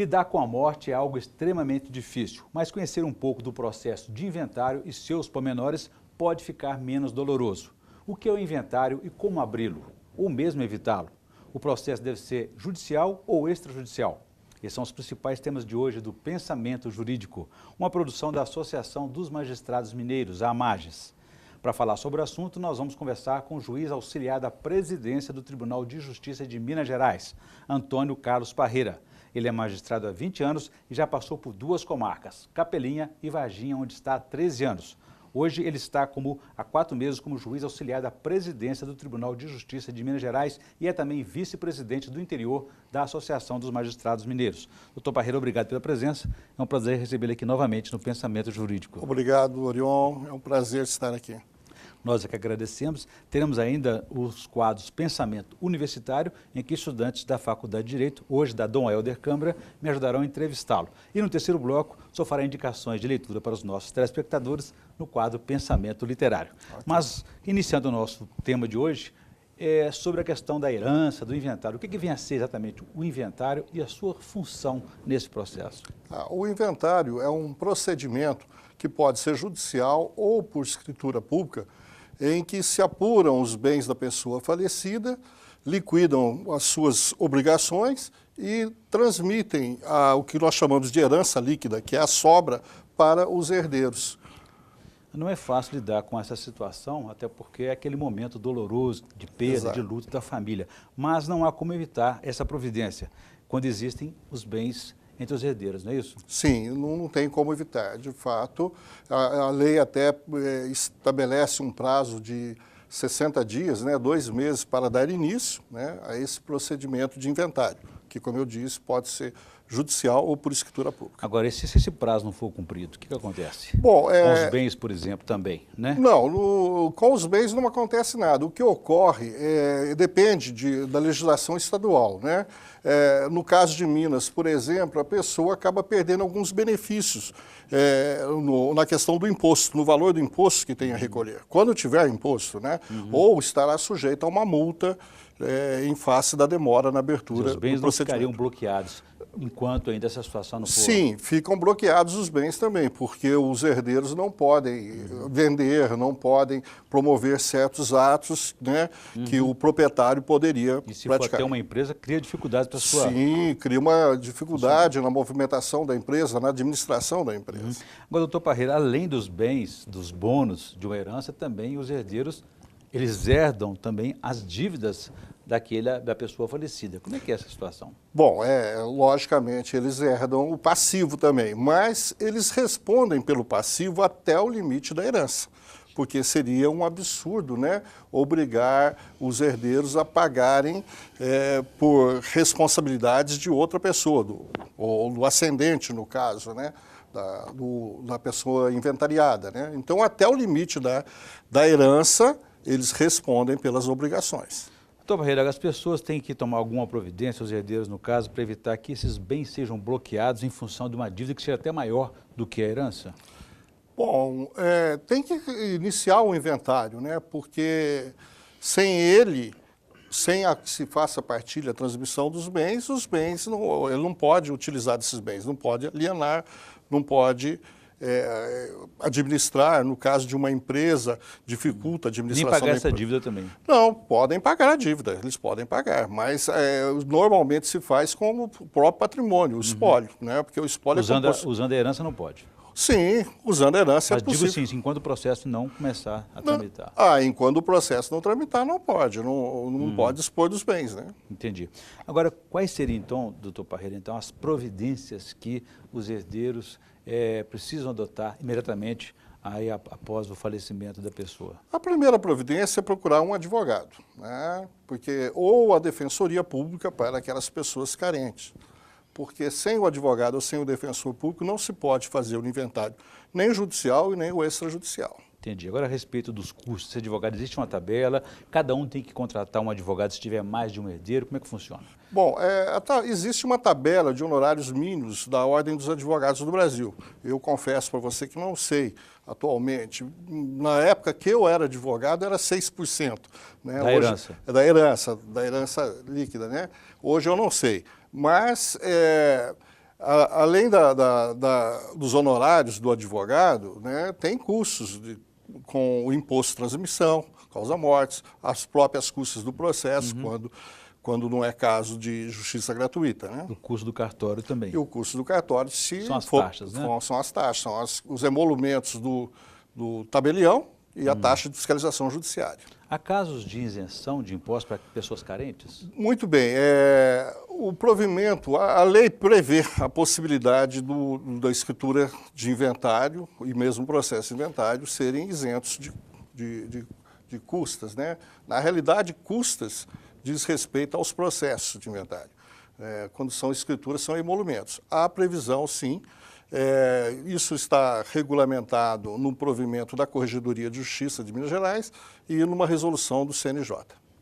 Lidar com a morte é algo extremamente difícil, mas conhecer um pouco do processo de inventário e seus pormenores pode ficar menos doloroso. O que é o inventário e como abri-lo? Ou mesmo evitá-lo? O processo deve ser judicial ou extrajudicial? Esses são os principais temas de hoje do Pensamento Jurídico, uma produção da Associação dos Magistrados Mineiros, a AMAGES. Para falar sobre o assunto, nós vamos conversar com o juiz auxiliar da presidência do Tribunal de Justiça de Minas Gerais, Antônio Carlos Parreira. Ele é magistrado há 20 anos e já passou por duas comarcas, Capelinha e Varginha, onde está há 13 anos. Hoje ele está há 4 meses como juiz auxiliar da presidência do Tribunal de Justiça de Minas Gerais e é também vice-presidente do interior da Associação dos Magistrados Mineiros. Doutor Parreira, obrigado pela presença. É um prazer recebê-lo aqui novamente no Pensamento Jurídico. Obrigado, Orion. É um prazer estar aqui. Nós é que agradecemos. Teremos ainda os quadros Pensamento Universitário, em que estudantes da Faculdade de Direito, hoje da Dom Helder Câmara, me ajudarão a entrevistá-lo. E no terceiro bloco, só fará indicações de leitura para os nossos telespectadores no quadro Pensamento Literário. Okay. Mas, iniciando o nosso tema de hoje, é sobre a questão da herança, do inventário. O que vem a ser exatamente o inventário e a sua função nesse processo? O inventário é um procedimento que pode ser judicial ou por escritura pública, em que se apuram os bens da pessoa falecida, liquidam as suas obrigações e transmitem o que nós chamamos de herança líquida, que é a sobra, para os herdeiros. Não é fácil lidar com essa situação, até porque é aquele momento doloroso de perda, Exato. De luto da família. Mas não há como evitar essa providência, quando existem os bens entre os herdeiros, não é isso? Sim, não tem como evitar. De fato, a lei até estabelece um prazo de 60 dias, 2 meses, para dar início a esse procedimento de inventário, que, como eu disse, pode ser judicial ou por escritura pública. Agora, se esse prazo não for cumprido, o que acontece? Bom, com os bens, por exemplo, também, né? Não, com os bens não acontece nada. O que ocorre depende da legislação estadual, né? No caso de Minas, por exemplo, a pessoa acaba perdendo alguns benefícios na questão do imposto, no valor do imposto que tem a recolher. Quando tiver imposto, ou estará sujeito a uma multa em face da demora na abertura os bens não ficariam bloqueados enquanto ainda essa situação não for... Sim, ficam bloqueados os bens também, porque os herdeiros não podem vender, não podem promover certos atos que o proprietário poderia praticar. E se for até uma empresa, cria dificuldades para a sua... Sim, cria uma dificuldade na movimentação da empresa, na administração da empresa. Agora, doutor Parreira, além dos bens, dos bônus de uma herança, também os herdeiros, eles herdam também as dívidas da pessoa falecida. Como é que é essa situação? Bom, logicamente eles herdam o passivo também, mas eles respondem pelo passivo até o limite da herança, porque seria um absurdo, obrigar os herdeiros a pagarem por responsabilidades de outra pessoa, ou do ascendente, no caso, da pessoa inventariada, Então, até o limite da herança, eles respondem pelas obrigações. Doutor Parreira, as pessoas têm que tomar alguma providência, os herdeiros no caso, para evitar que esses bens sejam bloqueados em função de uma dívida que seja até maior do que a herança? Bom, tem que iniciar o inventário, porque sem ele, sem que se faça a partilha, a transmissão dos bens, ele não pode utilizar desses bens, não pode alienar, não pode... administrar, no caso de uma empresa, dificulta a administração. Nem pagar essa dívida também? Não, podem pagar a dívida, eles podem pagar, mas normalmente se faz com o próprio patrimônio, o espólio, porque o espólio usando a herança não pode? Sim, usando a herança é possível. Mas digo assim, enquanto o processo não começar a tramitar. Enquanto o processo não tramitar, não pode, não pode dispor dos bens, Entendi. Agora, quais seriam então, doutor Parreira, as providências que os herdeiros precisam adotar imediatamente após o falecimento da pessoa? A primeira providência é procurar um advogado, porque ou a defensoria pública para aquelas pessoas carentes. Porque sem o advogado ou sem o defensor público não se pode fazer o inventário, nem o judicial e nem o extrajudicial. Entendi. Agora, a respeito dos custos, esse advogado, existe uma tabela, cada um tem que contratar um advogado se tiver mais de um herdeiro, como é que funciona? Bom, existe uma tabela de honorários mínimos da Ordem dos Advogados do Brasil. Eu confesso para você que não sei atualmente. Na época que eu era advogado, era 6%. Herança? Da herança líquida, Hoje eu não sei. Mas Além dos honorários do advogado, né, tem custos com o imposto de transmissão, causa-mortes, as próprias custas do processo, quando não é caso de justiça gratuita. Né? O custo do cartório também. E o custo do cartório, se são as taxas, né? São as taxas, são os emolumentos do tabelião e a taxa de fiscalização judiciária. Há casos de isenção de impostos para pessoas carentes? Muito bem. O provimento, a lei prevê a possibilidade da escritura de inventário e mesmo processo de inventário serem isentos de custas. Né? Na realidade, custas diz respeito aos processos de inventário. Quando são escrituras, são emolumentos. Há previsão, sim. Isso está regulamentado no provimento da Corregedoria de Justiça de Minas Gerais e numa resolução do CNJ.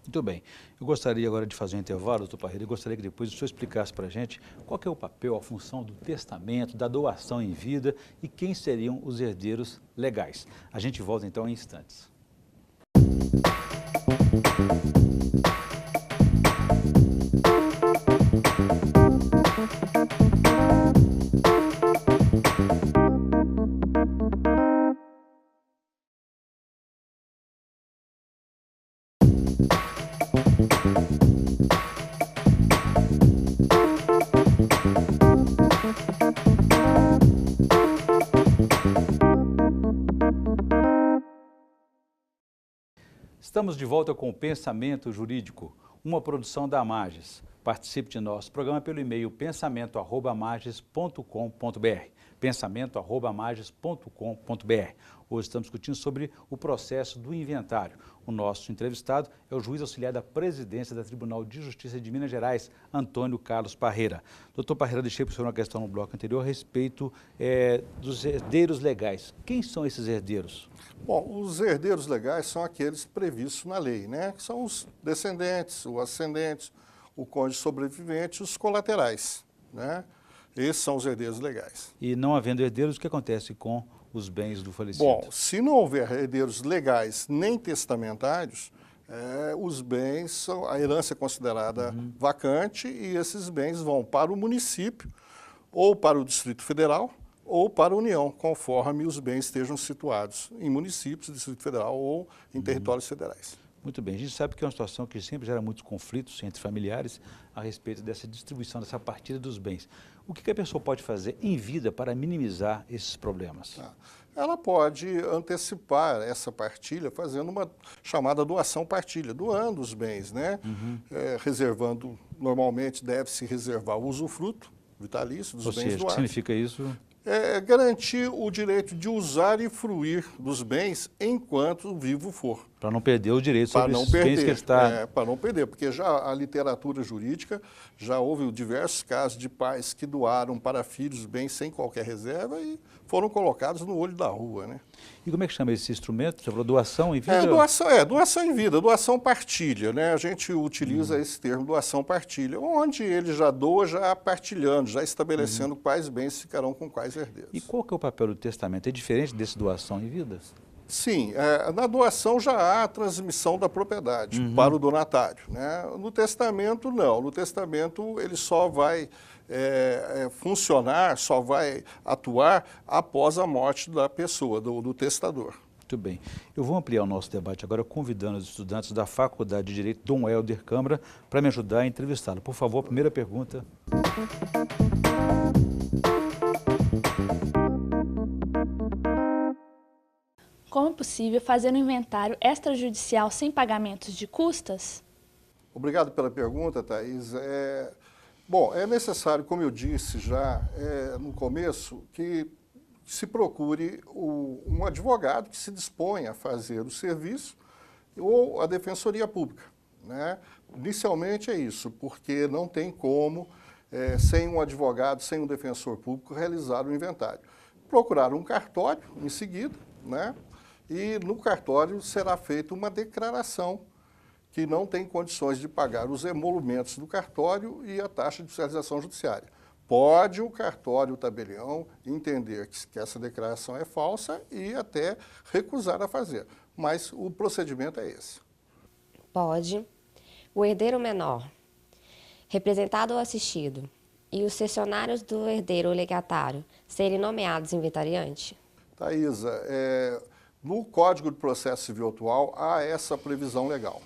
Muito bem. Eu gostaria agora de fazer um intervalo, doutor Parreira. Eu gostaria que depois o senhor explicasse para a gente qual que é o papel, a função do testamento, da doação em vida e quem seriam os herdeiros legais. A gente volta então em instantes. Estamos de volta com o Pensamento Jurídico, uma produção da Mages. Participe de nosso programa pelo e-mail pensamento@mages.com.br. pensamento@mages.com.br. Hoje estamos discutindo sobre o processo do inventário. O nosso entrevistado é o juiz auxiliar da presidência do Tribunal de Justiça de Minas Gerais, Antônio Carlos Parreira. Doutor Parreira, deixei para o senhor uma questão no bloco anterior a respeito dos herdeiros legais. Quem são esses herdeiros? Bom, os herdeiros legais são aqueles previstos na lei, né? Que são os descendentes, os ascendentes, o cônjuge sobrevivente e os colaterais, né? Esses são os herdeiros legais. E não havendo herdeiros, o que acontece com os bens do falecido? Bom, se não houver herdeiros legais nem testamentários, os bens, a herança é considerada vacante e esses bens vão para o município ou para o Distrito Federal ou para a União, conforme os bens estejam situados em municípios, Distrito Federal ou em territórios federais. Muito bem, a gente sabe que é uma situação que sempre gera muitos conflitos entre familiares a respeito dessa distribuição, dessa partilha dos bens. O que a pessoa pode fazer em vida para minimizar esses problemas? Ela pode antecipar essa partilha fazendo uma chamada doação-partilha, doando os bens, né? Reservando, normalmente deve-se reservar o usufruto vitalício dos bens doados. O que significa isso? Garantir o direito de usar e fruir dos bens enquanto vivo for. Para não perder o direito sobre os bens que ele está... Para não perder, porque já a literatura jurídica já houve diversos casos de pais que doaram para filhos bens sem qualquer reserva e foram colocados no olho da rua, né? E como é que chama esse instrumento? Você falou doação em vida? Doação em vida, doação partilha, né? A gente utiliza esse termo, doação partilha, onde ele já doa, já partilhando, já estabelecendo quais bens ficarão com quais herdeiros. E qual que é o papel do testamento? É diferente desse doação em vida? Sim, na doação já há a transmissão da propriedade para o donatário, né? No testamento, não. No testamento, ele só vai funcionar, só vai atuar após a morte da pessoa, do testador. Muito bem. Eu vou ampliar o nosso debate agora convidando os estudantes da Faculdade de Direito Dom Helder Câmara para me ajudar a entrevistá-lo. Por favor, primeira pergunta. Como é possível fazer um inventário extrajudicial sem pagamentos de custas? Obrigado pela pergunta, Thaís. Bom, é necessário, como eu disse já no começo, que se procure um advogado que se disponha a fazer o serviço ou a Defensoria Pública, né? Inicialmente é isso, porque não tem como, sem um advogado, sem um defensor público, realizar o inventário. Procurar um cartório em seguida, né? E no cartório será feita uma declaração que não tem condições de pagar os emolumentos do cartório e a taxa de fiscalização judiciária. Pode o cartório, o tabelião, entender que essa declaração é falsa e até recusar a fazer, mas o procedimento é esse. Pode o herdeiro menor, representado ou assistido, e os cessionários do herdeiro ou legatário serem nomeados inventariante? Thaisa, no Código de Processo Civil atual há essa previsão legal,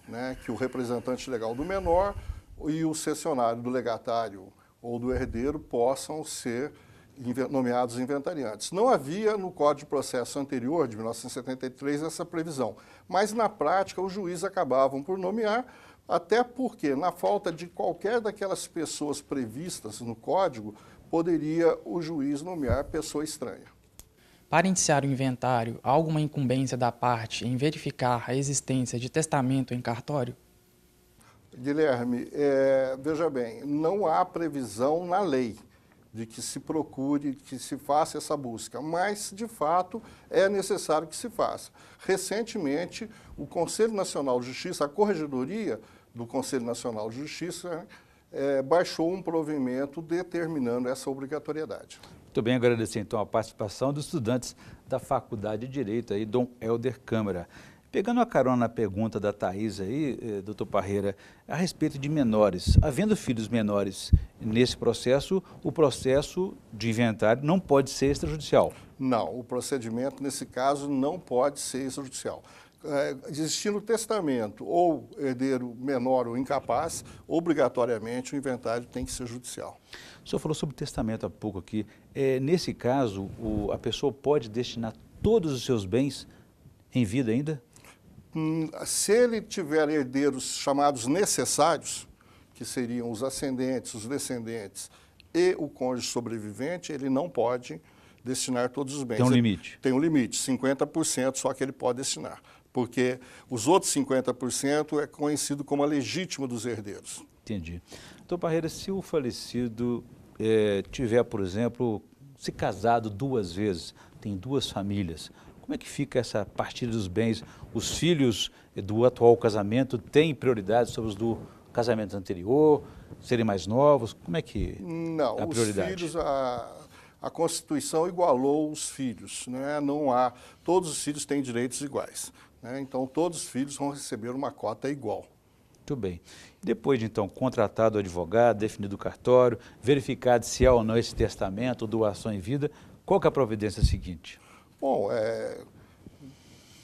né, que o representante legal do menor e o cessionário do legatário ou do herdeiro possam ser nomeados inventariantes. Não havia no Código de Processo anterior, de 1973, essa previsão, mas na prática os juízes acabavam por nomear, até porque na falta de qualquer daquelas pessoas previstas no Código, poderia o juiz nomear pessoa estranha. Para iniciar o inventário, há alguma incumbência da parte em verificar a existência de testamento em cartório? Guilherme, veja bem, não há previsão na lei de que se procure, que se faça essa busca, mas, de fato, é necessário que se faça. Recentemente, o Conselho Nacional de Justiça, a Corregedoria do Conselho Nacional de Justiça, baixou um provimento determinando essa obrigatoriedade. Muito bem, agradecer então a participação dos estudantes da Faculdade de Direito, aí, Dom Helder Câmara. Pegando a carona na pergunta da Thaís aí, doutor Parreira, a respeito de menores, havendo filhos menores nesse processo, o processo de inventário não pode ser extrajudicial? Não, o procedimento nesse caso não pode ser extrajudicial. Existindo testamento ou herdeiro menor ou incapaz, obrigatoriamente o inventário tem que ser judicial. O senhor falou sobre testamento há pouco aqui. Nesse caso, a pessoa pode destinar todos os seus bens em vida ainda? Se ele tiver herdeiros chamados necessários, que seriam os ascendentes, os descendentes e o cônjuge sobrevivente, ele não pode destinar todos os bens. Tem um limite? Tem um limite, 50% só que ele pode destinar, porque os outros 50% é conhecido como a legítima dos herdeiros. Entendi. Doutor Parreira, se o falecido tiver, por exemplo, se casado 2 vezes, tem 2 famílias, como é que fica essa partilha dos bens? Os filhos do atual casamento têm prioridade sobre os do casamento anterior, serem mais novos? Como é que Não, é a prioridade? Os filhos, a Constituição igualou os filhos, né? Não há, todos os filhos têm direitos iguais, né? Então todos os filhos vão receber uma cota igual. Muito bem. Depois de, então, contratado o advogado, definido o cartório, verificado se há ou não esse testamento, doação em vida, qual que é a providência seguinte? Bom,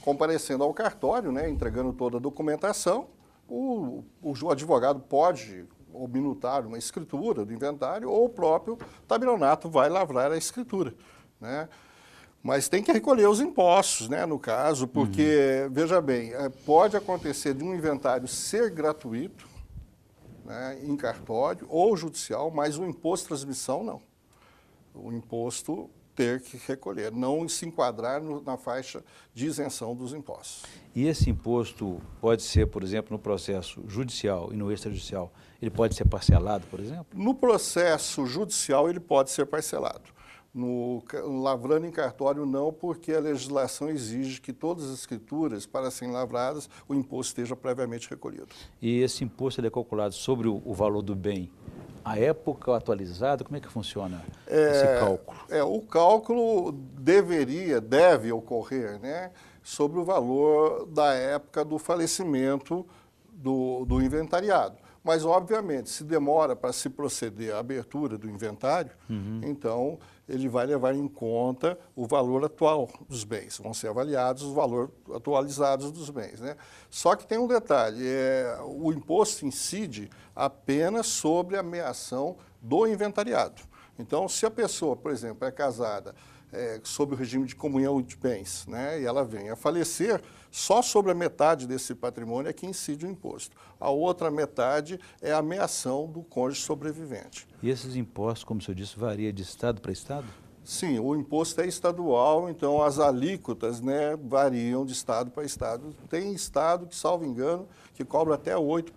comparecendo ao cartório, né, entregando toda a documentação, o advogado pode ou minutar uma escritura do inventário ou o próprio tabelionato vai lavrar a escritura, né? Mas tem que recolher os impostos, né, no caso, porque, veja bem, pode acontecer de um inventário ser gratuito, né, em cartório ou judicial, mas o imposto de transmissão não. O imposto ter que recolher, não se enquadrar na faixa de isenção dos impostos. E esse imposto pode ser, por exemplo, no processo judicial e no extrajudicial, ele pode ser parcelado, por exemplo? No processo judicial ele pode ser parcelado. No lavrando em cartório não, porque a legislação exige que todas as escrituras, para serem lavradas, o imposto esteja previamente recolhido. E esse imposto ele é calculado sobre o valor do bem? A época atualizada, como é que funciona esse cálculo? O cálculo deve ocorrer, né, sobre o valor da época do falecimento do inventariado. Mas, obviamente, se demora para se proceder à abertura do inventário, então ele vai levar em conta o valor atual dos bens. Vão ser avaliados os valores atualizados dos bens, né? Só que tem um detalhe, o imposto incide apenas sobre a meação do inventariado. Então, se a pessoa, por exemplo, é casada sob o regime de comunhão de bens, né, e ela vem a falecer, só sobre a metade desse patrimônio é que incide o imposto. A outra metade é a meação do cônjuge sobrevivente. E esses impostos, como o senhor disse, varia de estado para estado? Sim, o imposto é estadual, então as alíquotas, né, variam de estado para estado. Tem estado que, salvo engano, que cobra até 8%.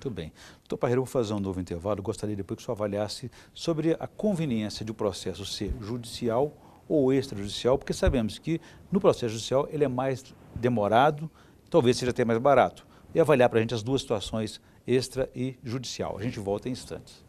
Muito bem. Doutor Parreira, eu vou fazer um novo intervalo. Gostaria depois que o senhor avaliasse sobre a conveniência de o processo ser judicial ou extrajudicial, porque sabemos que no processo judicial ele é mais demorado, talvez seja até mais barato. E avaliar para a gente as duas situações, extra e judicial. A gente volta em instantes.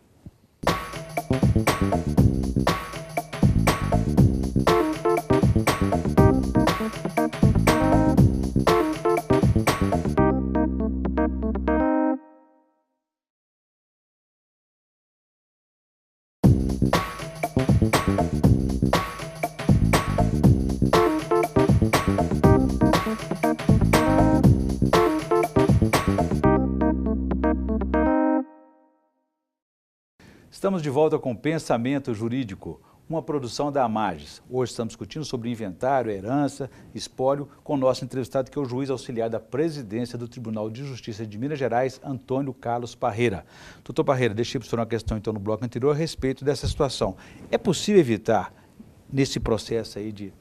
Estamos de volta com Pensamento Jurídico, uma produção da Amages. Hoje estamos discutindo sobre inventário, herança, espólio, com o nosso entrevistado, que é o juiz auxiliar da presidência do Tribunal de Justiça de Minas Gerais, Antônio Carlos Parreira. Doutor Parreira, deixei para o senhor uma questão então no bloco anterior a respeito dessa situação. É possível evitar, nesse processo aí de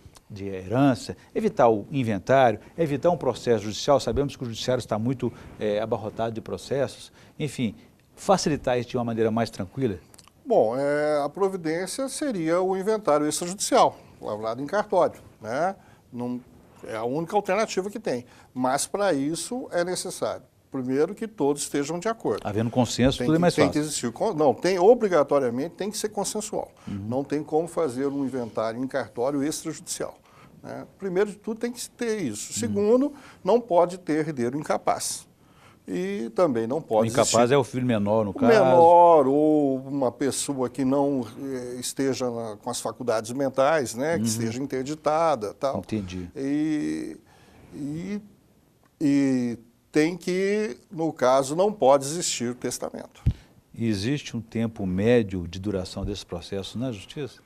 herança, evitar o inventário, evitar um processo judicial? Sabemos que o judiciário está muito abarrotado de processos, enfim, facilitar isso de uma maneira mais tranquila? Bom, a providência seria o inventário extrajudicial, lavrado em cartório, né? Não, é a única alternativa que tem. Mas para isso é necessário, primeiro, que todos estejam de acordo. Havendo consenso, tudo é mais fácil. fácil. Tem que existir, obrigatoriamente tem que ser consensual. Não tem como fazer um inventário em cartório extrajudicial, né? Primeiro de tudo tem que ter isso. Segundo, não pode ter herdeiro incapaz. E também não pode existir. O incapaz é o filho menor, no caso. Menor ou uma pessoa que não esteja com as faculdades mentais, né? Que esteja interditada, tal. Entendi. E tem que, no caso, não pode existir o testamento. E existe um tempo médio de duração desse processo na Justiça?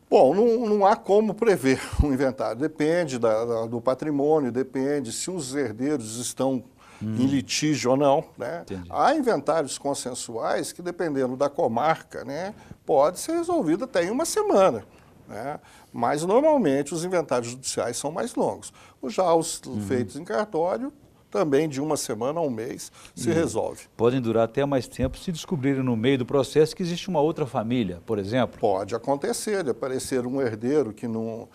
Bom, não há como prever um inventário. Depende do patrimônio, depende se os herdeiros estão em litígio ou não, né? Há inventários consensuais que, dependendo da comarca, né, pode ser resolvido até em uma semana, né? Mas, normalmente, os inventários judiciais são mais longos. Já os feitos em cartório, também de uma semana a um mês, se resolve. Podem durar até mais tempo se descobrirem no meio do processo que existe uma outra família, por exemplo? Pode acontecer, de aparecer um herdeiro que não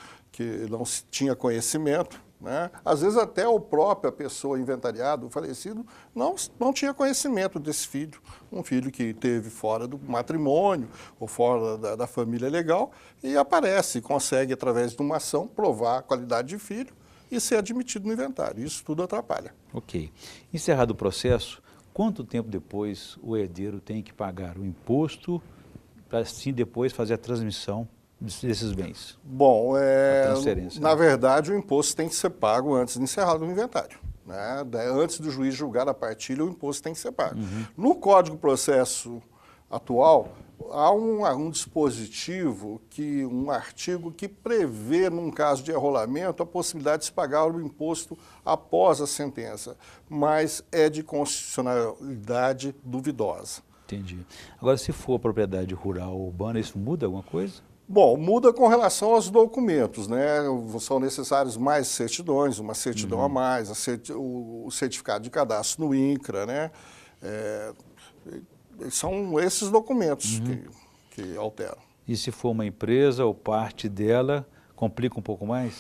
tinha conhecimento, né? Às vezes até a própria pessoa inventariada, o falecido, não tinha conhecimento desse filho. Um filho que teve fora do matrimônio ou fora da família legal e aparece, consegue, através de uma ação, provar a qualidade de filho e ser admitido no inventário. Isso tudo atrapalha. Ok. Encerrado o processo, quanto tempo depois o herdeiro tem que pagar o imposto para, assim, depois fazer a transmissão desses bens? Bom, na né? verdade, o imposto tem que ser pago antes de encerrar o inventário, né? Antes do juiz julgar a partilha, o imposto tem que ser pago. No Código de Processo atual, há um dispositivo, um artigo que prevê, num caso de arrolamento, a possibilidade de se pagar o imposto após a sentença, mas é de constitucionalidade duvidosa. Entendi. Agora, se for propriedade rural ou urbana, isso muda alguma coisa? Bom, muda com relação aos documentos, né? São necessários mais certidões, uma certidão a mais, o certificado de cadastro no INCRA, né? São esses documentos que alteram. E se for uma empresa ou parte dela, complica um pouco mais?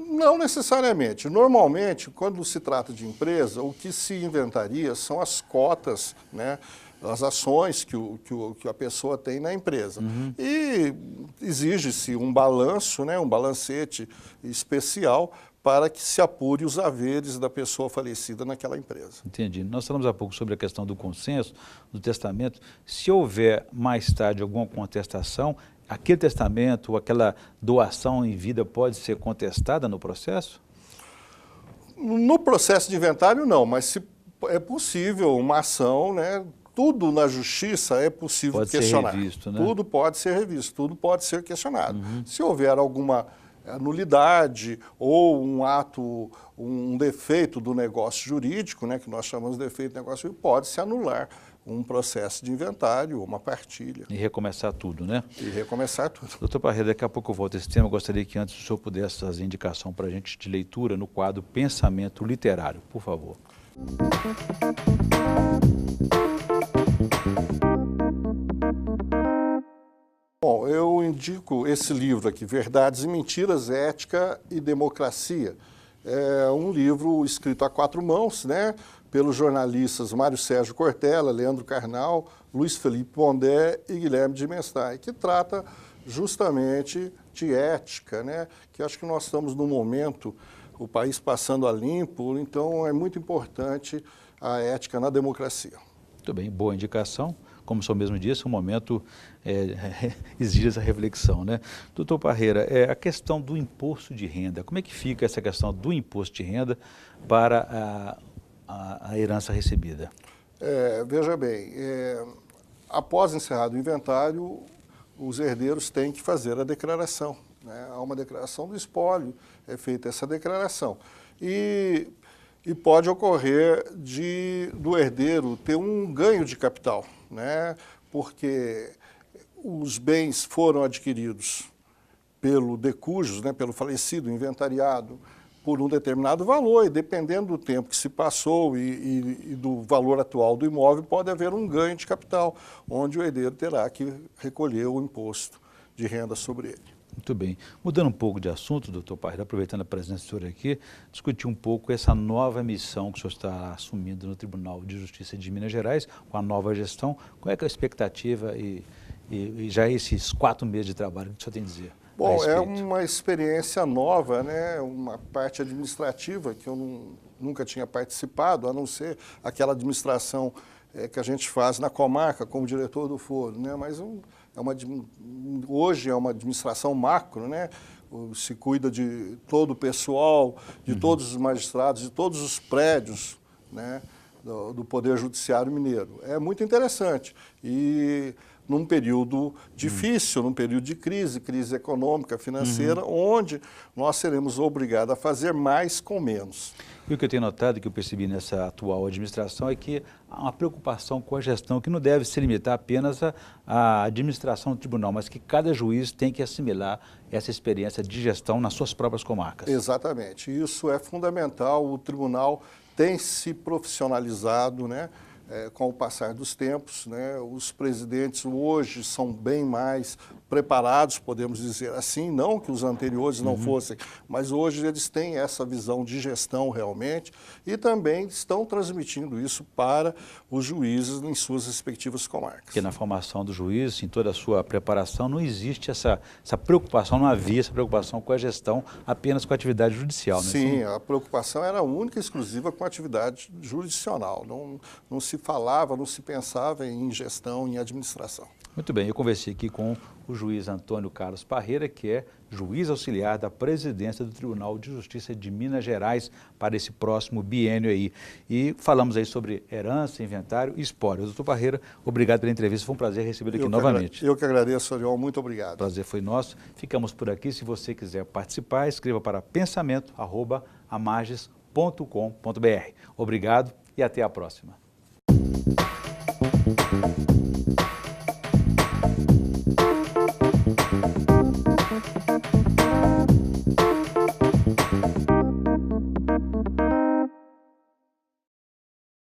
Não necessariamente. Normalmente, quando se trata de empresa, o que se inventaria são as cotas, né? As ações que a pessoa tem na empresa. E exige-se um balanço, né, um balancete especial para que se apure os haveres da pessoa falecida naquela empresa. Entendi. Nós falamos há pouco sobre a questão do consenso, do testamento. Se houver mais tarde alguma contestação, aquele testamento ou aquela doação em vida pode ser contestada no processo? No processo de inventário, não, mas se é possível uma ação, né? Tudo na justiça é possível questionar. Ser revisto, né? Tudo pode ser revisto, tudo pode ser questionado. Se houver alguma nulidade ou um defeito do negócio jurídico, né, que nós chamamos de defeito do negócio jurídico, pode-se anular um processo de inventário ou uma partilha. E recomeçar tudo, né? E recomeçar tudo. Doutor Parreira, daqui a pouco eu volto a esse tema. Eu gostaria que antes o senhor pudesse fazer indicação para a gente de leitura no quadro Pensamento Literário, por favor. Bom, eu indico esse livro aqui, Verdades e Mentiras, Ética e Democracia. É um livro escrito a 4 mãos, né, pelos jornalistas Mário Sérgio Cortella, Leandro Carnal, Luiz Felipe Pondé e Guilherme de Mestai, que trata justamente de ética, né, que acho que nós estamos num momento, o país passando a limpo, então é muito importante a ética na democracia. Muito bem, boa indicação. Como o senhor mesmo disse, um momento exige essa reflexão, né? Doutor Parreira, a questão do imposto de renda, como é que fica essa questão do imposto de renda para a herança recebida? Veja bem, após encerrado o inventário, os herdeiros têm que fazer a declaração, né? Há uma declaração do espólio, é feita essa declaração. E pode ocorrer do herdeiro ter um ganho de capital, né? Porque os bens foram adquiridos pelo decujus, né, pelo falecido, inventariado, por um determinado valor, e dependendo do tempo que se passou e do valor atual do imóvel, pode haver um ganho de capital, onde o herdeiro terá que recolher o imposto de renda sobre ele. Muito bem. Mudando um pouco de assunto, doutor Parreira, aproveitando a presença do senhor aqui, discutir um pouco essa nova missão que o senhor está assumindo no Tribunal de Justiça de Minas Gerais, com a nova gestão. Qual é que é a expectativa e já esses 4 meses de trabalho, o que o senhor tem a dizer? Bom, é uma experiência nova, né? Uma parte administrativa que eu nunca tinha participado, a não ser aquela administração que a gente faz na comarca como diretor do foro, né? Mas hoje é uma administração macro, né? Se cuida de todo o pessoal, de todos os magistrados, de todos os prédios, né? do Poder Judiciário Mineiro. É muito interessante. E num período difícil, num período de crise econômica, financeira, onde nós seremos obrigados a fazer mais com menos. E o que eu tenho notado, que eu percebi nessa atual administração, é que há uma preocupação com a gestão que não deve se limitar apenas à administração do tribunal, mas que cada juiz tem que assimilar essa experiência de gestão nas suas próprias comarcas. Exatamente. Isso é fundamental. O tribunal tem se profissionalizado, né? Com o passar dos tempos, né? Os presidentes hoje são bem mais preparados, podemos dizer assim, não que os anteriores não fossem, mas hoje eles têm essa visão de gestão realmente e também estão transmitindo isso para os juízes em suas respectivas comarcas. Porque na formação do juiz, em toda a sua preparação, não existe essa preocupação, não havia essa preocupação com a gestão, apenas com a atividade judicial. Né? Sim, a preocupação era única e exclusiva com a atividade jurisdicional, não se falava, não se pensava em gestão, em administração. Muito bem, eu conversei aqui com o juiz Antônio Carlos Parreira, que é juiz auxiliar da presidência do Tribunal de Justiça de Minas Gerais para esse próximo biênio aí. E falamos aí sobre herança, inventário e espólio. Doutor Parreira, obrigado pela entrevista, foi um prazer recebê-lo aqui novamente. Eu que agradeço, Oriol, muito obrigado. O prazer foi nosso. Ficamos por aqui. Se você quiser participar, escreva para pensamento@amages.com.br. Obrigado e até a próxima.